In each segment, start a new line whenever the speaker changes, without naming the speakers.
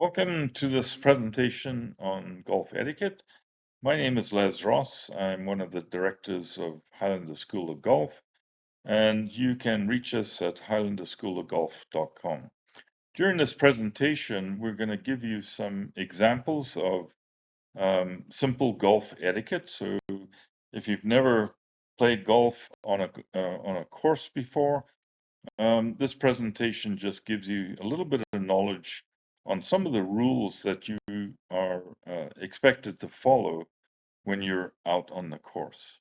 Welcome to this presentation on golf etiquette. My name is Les Ross. I'm one of the directors of Highlander School of Golf, and you can reach us at highlanderschoolofgolf.com. During this presentation, we're going to give you some examples of simple golf etiquette. So if you've never played golf on a course before, this presentation just gives you a little bit of knowledge on some of the rules that you are expected to follow when you're out on the course.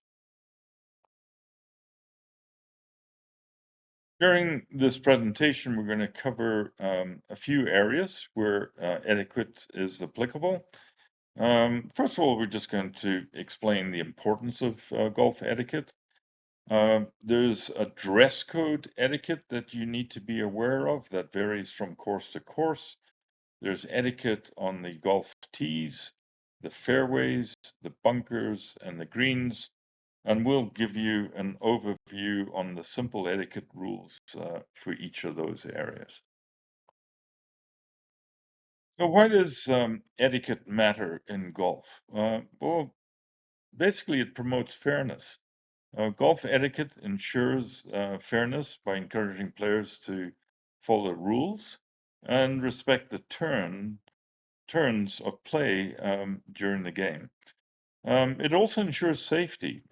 During this presentation, we're going to cover a few areas where etiquette is applicable. First of all, we're just going to explain the importance of golf etiquette. There's a dress code etiquette that you need to be aware of that varies from course to course. There's etiquette on the golf tees, the fairways, the bunkers, and the greens, and we'll give you an overview on the simple etiquette rules for each of those areas. So why does etiquette matter in golf? Well, basically it promotes fairness. Golf etiquette ensures fairness by encouraging players to follow rules and respect the turns of play during the game. It also ensures safety.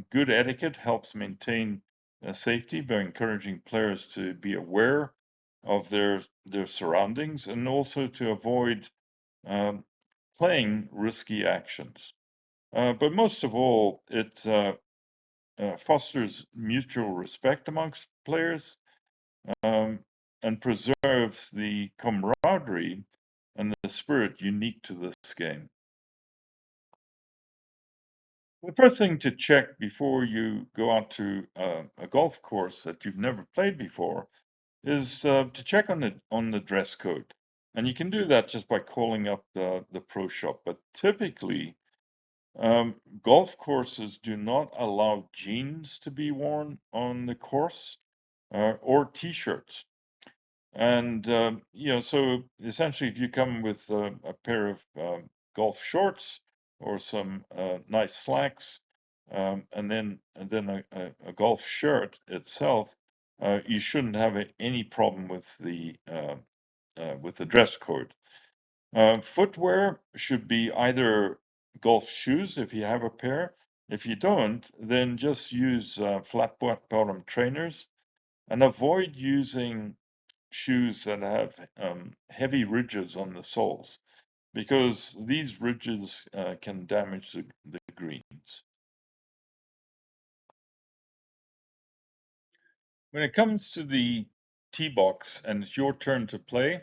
Good etiquette helps maintain safety by encouraging players to be aware of their surroundings and also to avoid um, playing risky actions. But most of all, it fosters mutual respect amongst players um, and preserves the camaraderie and the spirit unique to this game. The first thing to check before you go out to a golf course that you've never played before is to check on the dress code, and you can do that just by calling up the pro shop. But typically, golf courses do not allow jeans to be worn on the course or t-shirts. And so essentially, if you come with a pair of golf shorts or some nice slacks, and then a golf shirt itself, you shouldn't have any problem with the dress code. Footwear should be either golf shoes if you have a pair. If you don't, then just use flat bottom trainers and avoid using shoes that have heavy ridges on the soles because these ridges can damage the greens. When it comes to the tee box and it's your turn to play,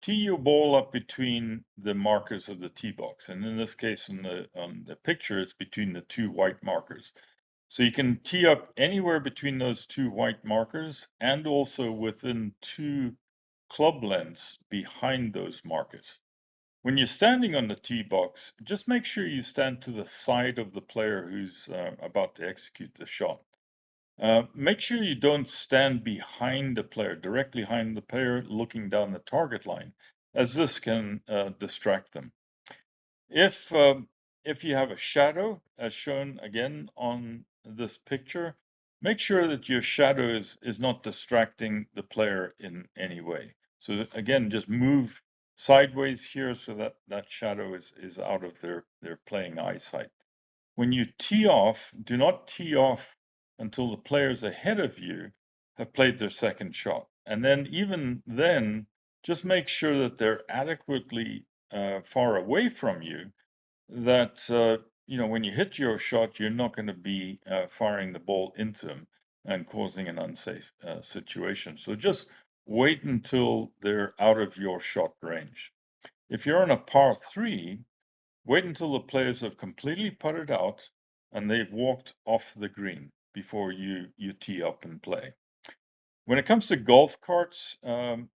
tee your ball up between the markers of the tee box. And in this case, on the picture, it's between the two white markers. So you can tee up anywhere between those two white markers and also within two club lengths behind those markers. When you're standing on the tee box, just make sure you stand to the side of the player who's about to execute the shot. Make sure you don't stand behind the player, directly behind the player, looking down the target line, as this can distract them. If you have a shadow, as shown again on this picture, make sure that your shadow is not distracting the player in any way. So again, just move sideways here so that that shadow is out of their playing eyesight. When you tee off, do not tee off until the players ahead of you have played their second shot. And then even then, just make sure that they're adequately far away from you that when you hit your shot, you're not going to be firing the ball into them and causing an unsafe situation. So just wait until they're out of your shot range. If you're on a par three, wait until the players have completely putted out and they've walked off the green before you tee up and play. When it comes to golf carts are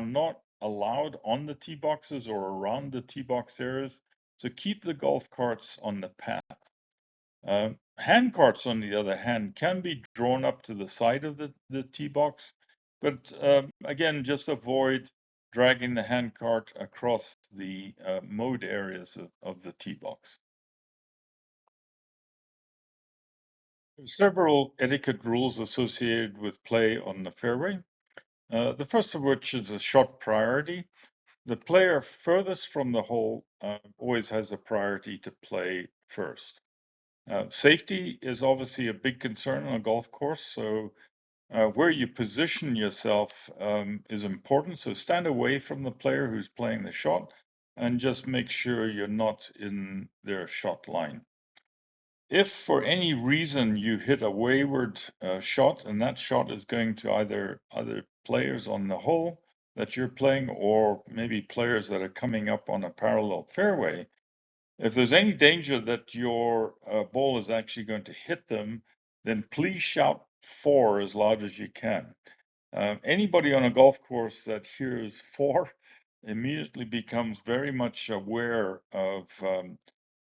not allowed on the tee boxes or around the tee box areas, so keep the golf carts on the path. Hand carts, on the other hand, can be drawn up to the side of the tee box, but again, just avoid dragging the handcart across the mode areas of the tee box. There's several etiquette rules associated with play on the fairway. The first of which is a shot priority. The player furthest from the hole always has a priority to play first. Safety is obviously a big concern on a golf course, so where you position yourself is important. So stand away from the player who's playing the shot and just make sure you're not in their shot line. If for any reason you hit a wayward shot, and that shot is going to either other players on the hole that you're playing or maybe players that are coming up on a parallel fairway, if there's any danger that your ball is actually going to hit them, then please shout four as loud as you can. Anybody on a golf course that hears four immediately becomes very much aware of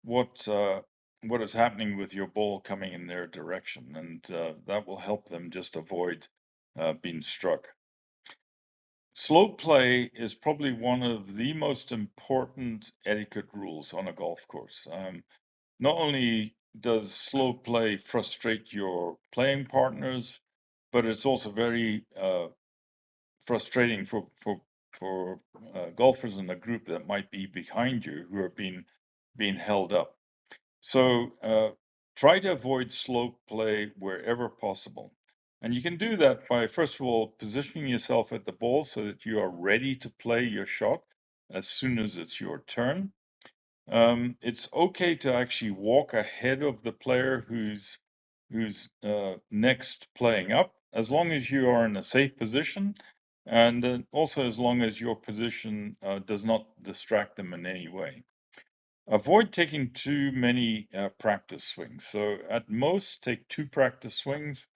what is happening with your ball coming in their direction, and that will help them just avoid being struck. Slow play is probably one of the most important etiquette rules on a golf course. Not only does slow play frustrate your playing partners, but it's also very frustrating for golfers in a group that might be behind you who are being held up. So try to avoid slow play wherever possible. And you can do that by, first of all, positioning yourself at the ball so that you are ready to play your shot as soon as it's your turn. It's okay to actually walk ahead of the player who's next playing up, as long as you are in a safe position, and also as long as your position does not distract them in any way. Avoid taking too many practice swings. So at most, take 2 practice swings.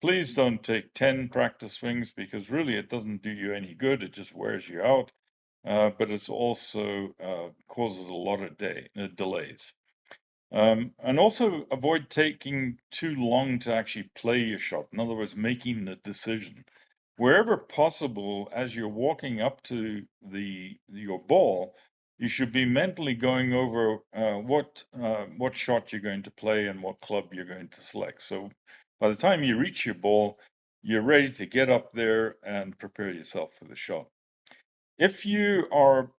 Please don't take 10 practice swings because really it doesn't do you any good. It just wears you out. But it's also causes a lot of delays. And also avoid taking too long to actually play your shot. In other words, making the decision. Wherever possible, as you're walking up to your ball, you should be mentally going over what shot you're going to play and what club you're going to select. So by the time you reach your ball, you're ready to get up there and prepare yourself for the shot. If you are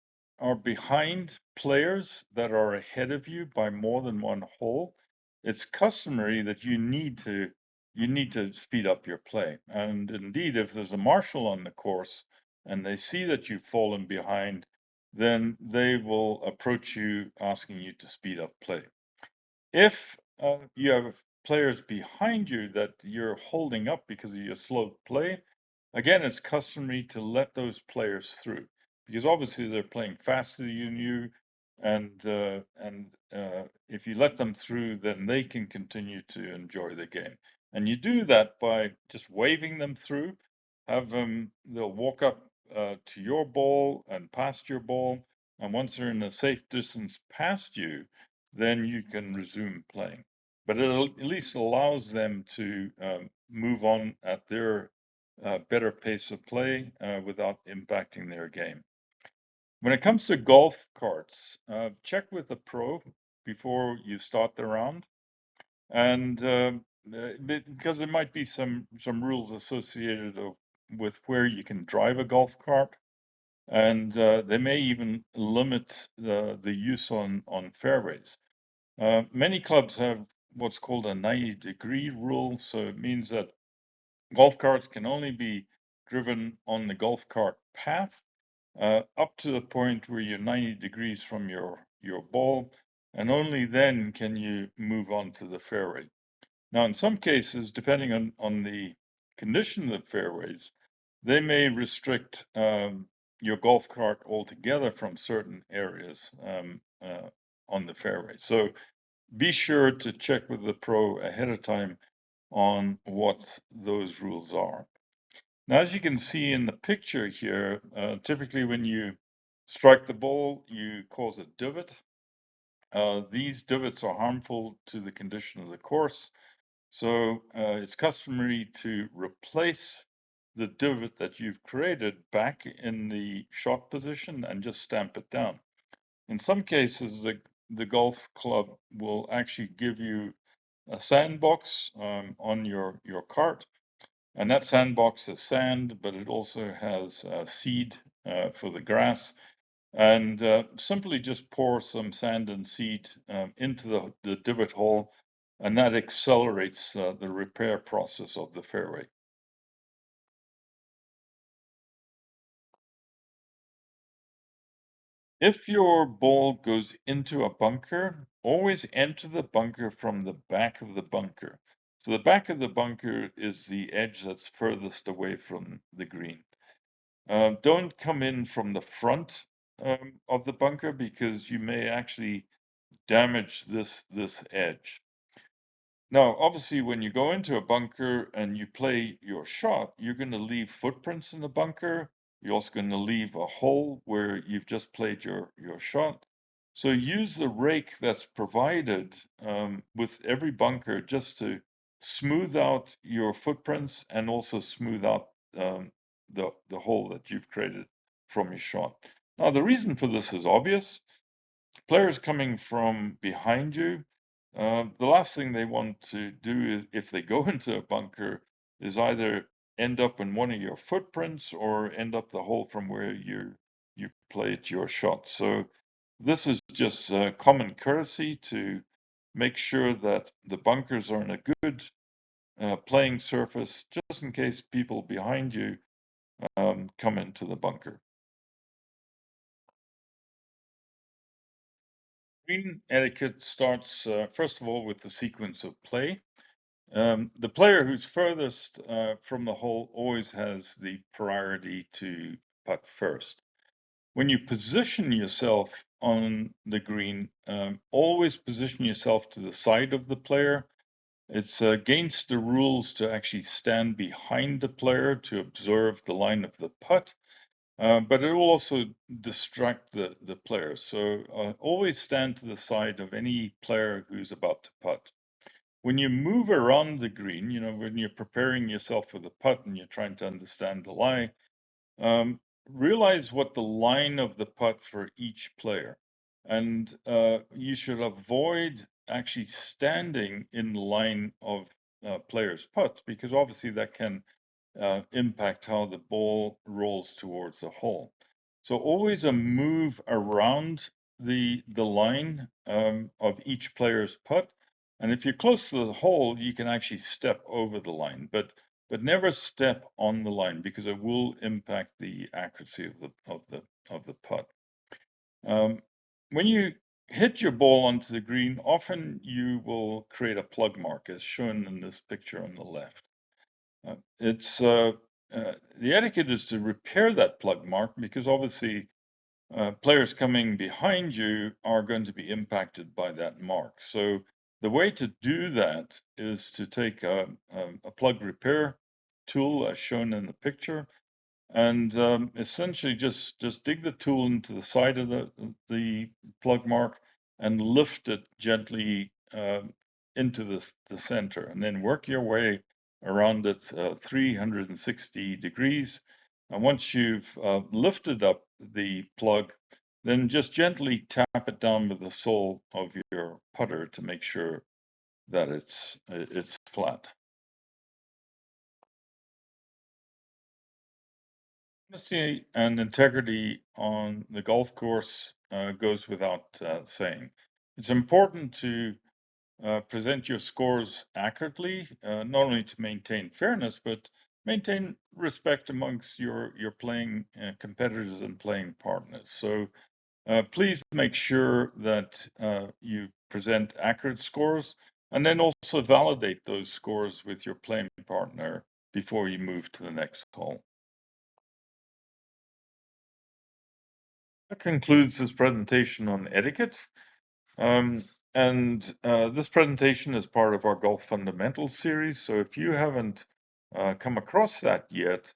behind players that are ahead of you by more than one hole, it's customary that you need to speed up your play. And indeed, if there's a marshal on the course and they see that you've fallen behind, then they will approach you asking you to speed up play. If you have players behind you that you're holding up because of your slow play, again, it's customary to let those players through because obviously they're playing faster than you, and if you let them through, then they can continue to enjoy the game. And you do that by just waving them through. They'll walk up to your ball and past your ball, and once they're in a safe distance past you, then you can resume playing. But it at least allows them to move on at their better pace of play without impacting their game. When it comes to golf carts, check with the pro before you start the round, and because there might be some rules associated with where you can drive a golf cart, and they may even limit the use on fairways. Many clubs have what's called a 90-degree rule, so it means that golf carts can only be driven on the golf cart path up to the point where you're 90 degrees from your ball, and only then can you move on to the fairway. Now, in some cases, depending on the condition of the fairways, they may restrict your golf cart altogether from certain areas on the fairway. So be sure to check with the pro ahead of time on what those rules are. Now, as you can see in the picture here, typically when you strike the ball, you cause a divot. These divots are harmful to the condition of the course, so it's customary to replace the divot that you've created back in the shot position and just stamp it down. In some cases, the golf club will actually give you a sandbox on your cart, and that sandbox has sand, but it also has seed for the grass. And simply just pour some sand and seed into the divot hole, and that accelerates the repair process of the fairway. If your ball goes into a bunker, always enter the bunker from the back of the bunker. So the back of the bunker is the edge that's furthest away from the green. Don't come in from the front of the bunker because you may actually damage this edge. Now, obviously, when you go into a bunker and you play your shot, you're going to leave footprints in the bunker. You're also going to leave a hole where you've just played your shot. So use the rake that's provided with every bunker just to smooth out your footprints and also smooth out the hole that you've created from your shot. Now, the reason for this is obvious. Players coming from behind you, the last thing they want to do is, if they go into a bunker, is either end up in one of your footprints or end up the hole from where you played your shot. So this is just common courtesy to make sure that the bunkers are in a good playing surface, just in case people behind you come into the bunker. Green etiquette starts, first of all, with the sequence of play. The player who's furthest from the hole always has the priority to putt first. When you position yourself on the green, always position yourself to the side of the player. It's against the rules to actually stand behind the player to observe the line of the putt. But it will also distract the player. So always stand to the side of any player who's about to putt. When you move around the green, when you're preparing yourself for the putt and you're trying to understand the lie, um, realize what the line of the putt for each player. And you should avoid actually standing in the line of players' putts because obviously that can impact how the ball rolls towards the hole. So always a move around the line of each player's putt. And if you're close to the hole, you can actually step over the line, but never step on the line because it will impact the accuracy of the putt. When you hit your ball onto the green, often you will create a plug mark as shown in this picture on the left. It's the etiquette is to repair that plug mark because obviously players coming behind you are going to be impacted by that mark. So the way to do that is to take a plug repair tool as shown in the picture and essentially just dig the tool into the side of the plug mark and lift it gently into the center, and then work your way around it 360 degrees. And once you've lifted up the plug, then just gently tap it down with the sole of your putter to make sure that it's flat. Honesty and integrity on the golf course goes without saying. It's important to present your scores accurately, not only to maintain fairness, but maintain respect amongst your playing competitors and playing partners. So please make sure that you present accurate scores and then also validate those scores with your playing partner before you move to the next hole. That concludes this presentation on etiquette. And this presentation is part of our Golf Fundamentals series. So if you haven't come across that yet,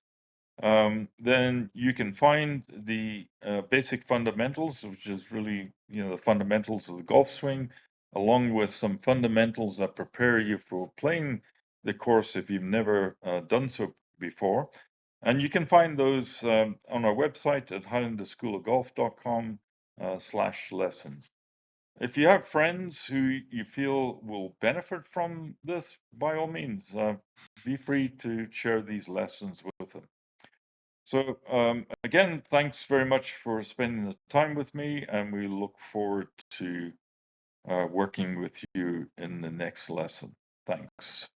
then you can find the basic fundamentals, which is really, the fundamentals of the golf swing, along with some fundamentals that prepare you for playing the course if you've never done so before. And you can find those on our website at highlanderschoolofgolf.com/lessons. If you have friends who you feel will benefit from this, by all means, be free to share these lessons with them. So again, thanks very much for spending the time with me, and we look forward to working with you in the next lesson. Thanks.